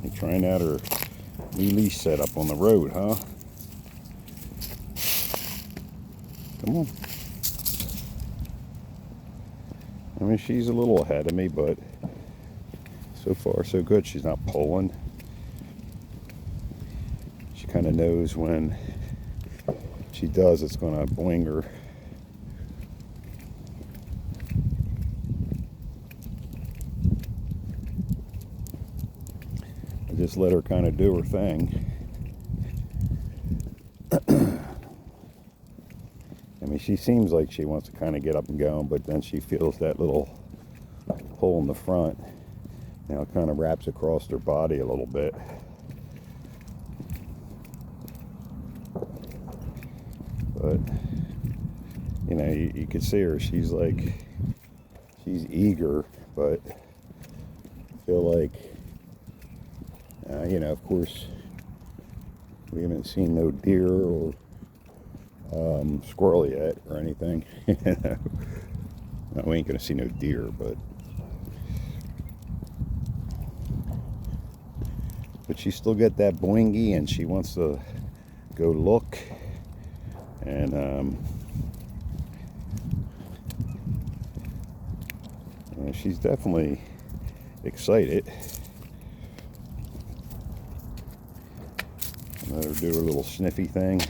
You're trying out her new leash setup on the road, huh? Come on. I mean, she's a little ahead of me, but so far so good. She's not pulling. She kind of knows when she does, it's going to boing her. I just let her kind of do her thing. I mean, she seems like she wants to kind of get up and go, but then she feels that little pull in the front. Now it kind of wraps across her body a little bit. But, you know, you could see her. She's eager, but I feel like, you know, of course, we haven't seen no deer or squirrel yet or anything. No, we ain't gonna see no deer, but she still get that boingy, and she wants to go look, and she's definitely excited. Let her do her little sniffy thing.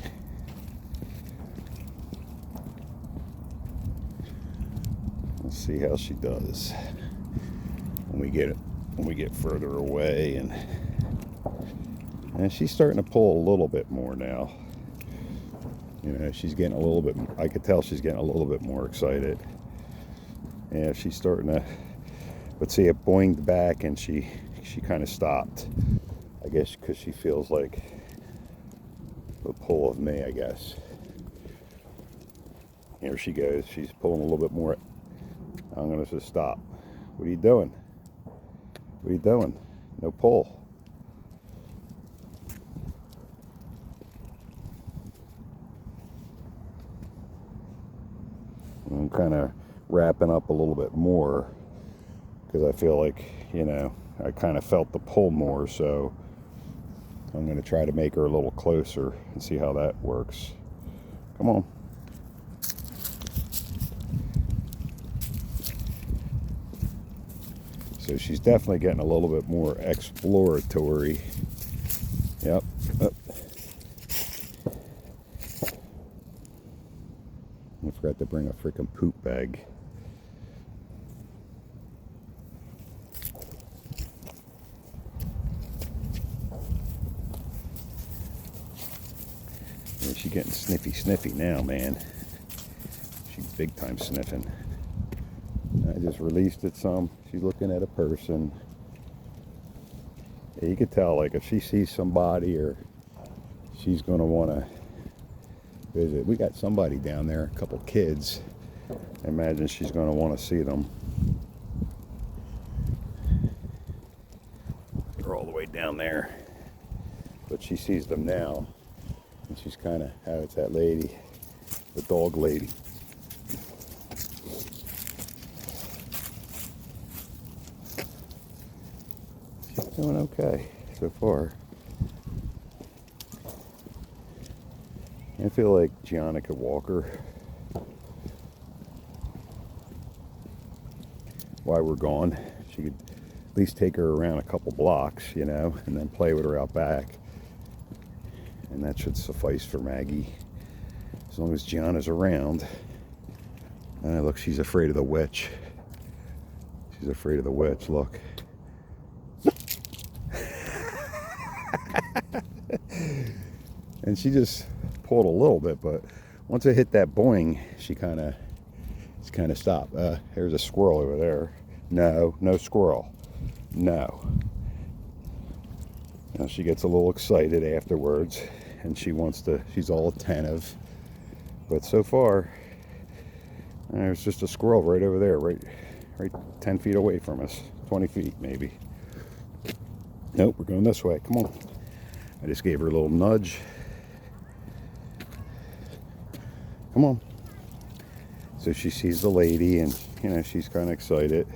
Let's see how she does when we get further away, and she's starting to pull a little bit more now. You know, she's getting a little bit, I could tell she's getting a little bit more excited. Yeah, she's starting to, but see, it boinged back, and she kind of stopped. I guess because she feels like the pull of me, I guess. Here she goes. She's pulling a little bit more. I'm going to just stop. What are you doing? What are you doing? No pull. I'm kind of wrapping up a little bit more because I feel like, you know, I kind of felt the pull more, so I'm going to try to make her a little closer and see how that works. Come on. So she's definitely getting a little bit more exploratory. Yep. Oh. I forgot to bring a freaking poop bag. Yeah, she's getting sniffy now, man. She's big time sniffing. I just released it some. She's looking at a person. Yeah, you could tell, like, if she sees somebody, or she's going to want to visit. We got somebody down there, a couple kids. I imagine she's going to want to see them. They're all the way down there. But she sees them now. And she's kind of, it's that lady, the dog lady. She's doing okay so far. I feel like Gianna could walk her while we're gone. She could at least take her around a couple blocks, you know, and then play with her out back. And that should suffice for Maggie, as long as Gianna's around. Look, she's afraid of the witch. She's afraid of the witch, look. And she just pulled a little bit, but once I hit that boing, she kind of stopped. Here's a squirrel over there. No squirrel. No. Now she gets a little excited afterwards, and she's all attentive. But so far, there's just a squirrel right over there, right 10 feet away from us, 20 feet maybe. Nope, we're going this way. Come on. I just gave her a little nudge. Come on. So she sees the lady, and, you know, she's kind of excited.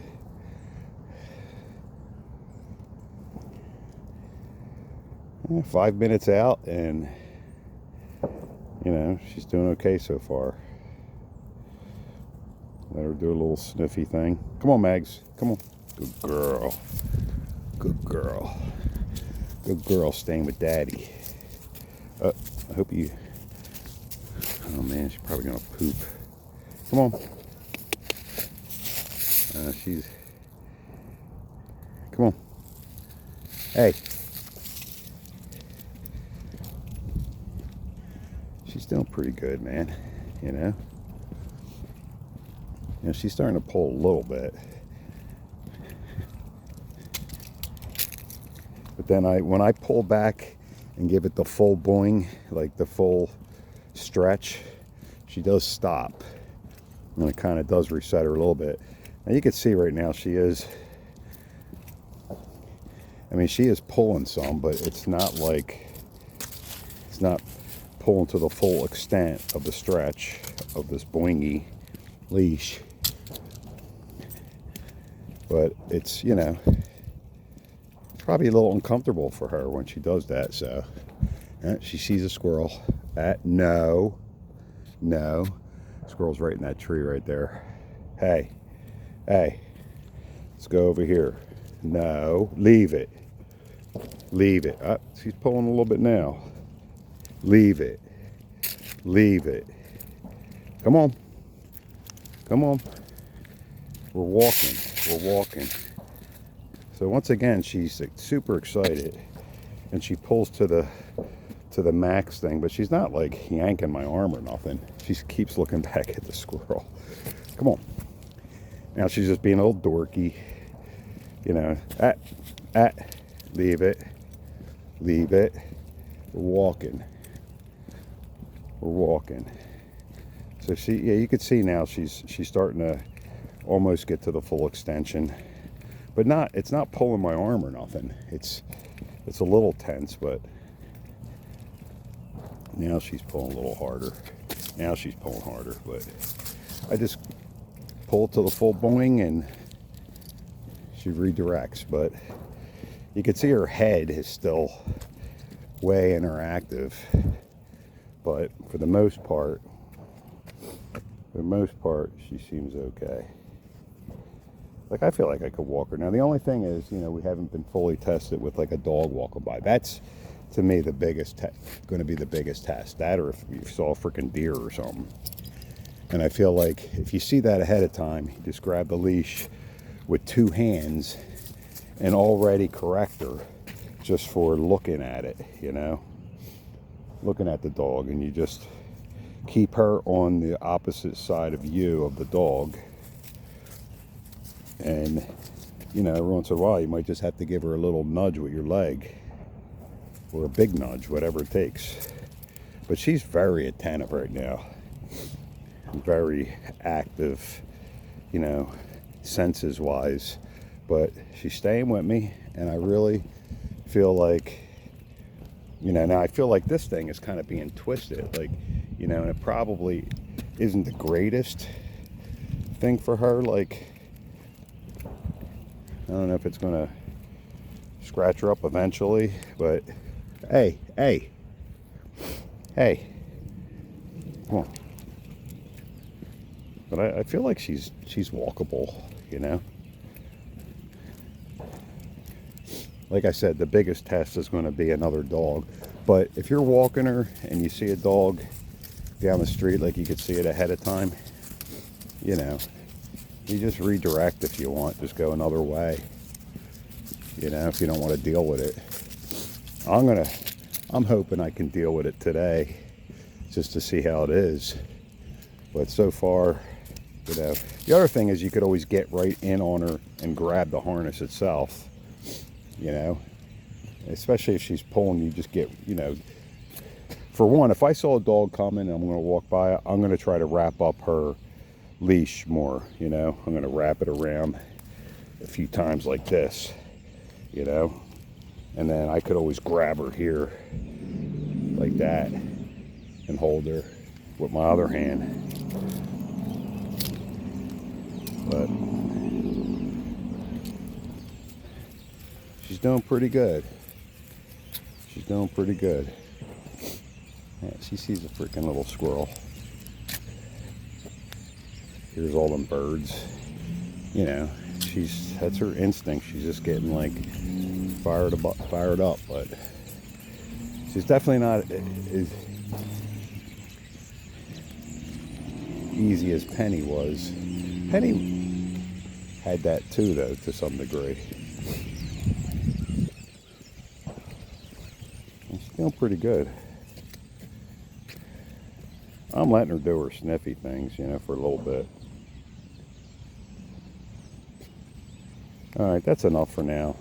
5 minutes out, and you know, she's doing okay so far. Let her do a little sniffy thing. Come on, Mags. Come on. Good girl. Good girl. Good girl staying with Daddy. I hope you... Oh, man, she's probably going to poop. Come on. She's... Come on. Hey. She's doing pretty good, man. You know? You know, she's starting to pull a little bit. But then when I pull back and give it the full boing, like the full stretch, she does stop. And it kind of does reset her a little bit. Now you can see right now she is, I mean, she is pulling some, but it's not like, it's not pulling to the full extent of the stretch of this boingy leash. But it's, you know, it's probably a little uncomfortable for her when she does that. So she sees a squirrel. No. Squirrel's right in that tree right there. Hey, let's go over here. No, leave it. She's pulling a little bit now. Leave it. Come on. We're walking. So once again, she's like super excited, and she pulls to the max thing, but she's not like yanking my arm or nothing. She keeps looking back at the squirrel. Come on. Now she's just being a little dorky, you know. Leave it. We're walking. So you can see now she's starting to almost get to the full extension, but it's not pulling my arm or nothing. It's a little tense, but now she's pulling a little harder. But I just pull to the full boing and she redirects. But you can see her head is still way interactive, but for the most part she seems okay. Like, I feel like I could walk her. Now the only thing is, you know, we haven't been fully tested with like a dog walking by. That's, to me, the biggest going to be the biggest test. That, or if you saw a freaking deer or something. And I feel like if you see that ahead of time, you just grab the leash with 2 hands and already correct her just for looking at it, you know, looking at the dog, and you just keep her on the opposite side of you of the dog. And, you know, every once in a while you might just have to give her a little nudge with your leg, or a big nudge, whatever it takes. But she's very attentive right now, very active, you know, senses wise. But she's staying with me, and I really feel like, you know, now I feel like this thing is kind of being twisted, like, you know, and it probably isn't the greatest thing for her. Like, I don't know if it's gonna scratch her up eventually, but hey, come on. But I feel like she's walkable, you know. Like I said, the biggest test is going to be another dog. But if you're walking her and you see a dog down the street, like you could see it ahead of time, you know, you just redirect if you want. Just go another way, you know, if you don't want to deal with it. I'm hoping I can deal with it today just to see how it is. But so far, you know, the other thing is you could always get right in on her and grab the harness itself, you know, especially if she's pulling. You just get, you know, for one, if I saw a dog coming and I'm going to walk by, I'm going to try to wrap up her leash more, you know. I'm going to wrap it around a few times like this, you know, and then I could always grab her here like that and hold her with my other hand. But she's doing pretty good. She's doing pretty good. Yeah, she sees a freaking little squirrel. Here's all them birds. You know, that's her instinct. She's just getting like fired up, but she's definitely not as easy as Penny was. Penny had that too, though, to some degree. She's doing pretty good. I'm letting her do her sniffy things, you know, for a little bit. All right, that's enough for now.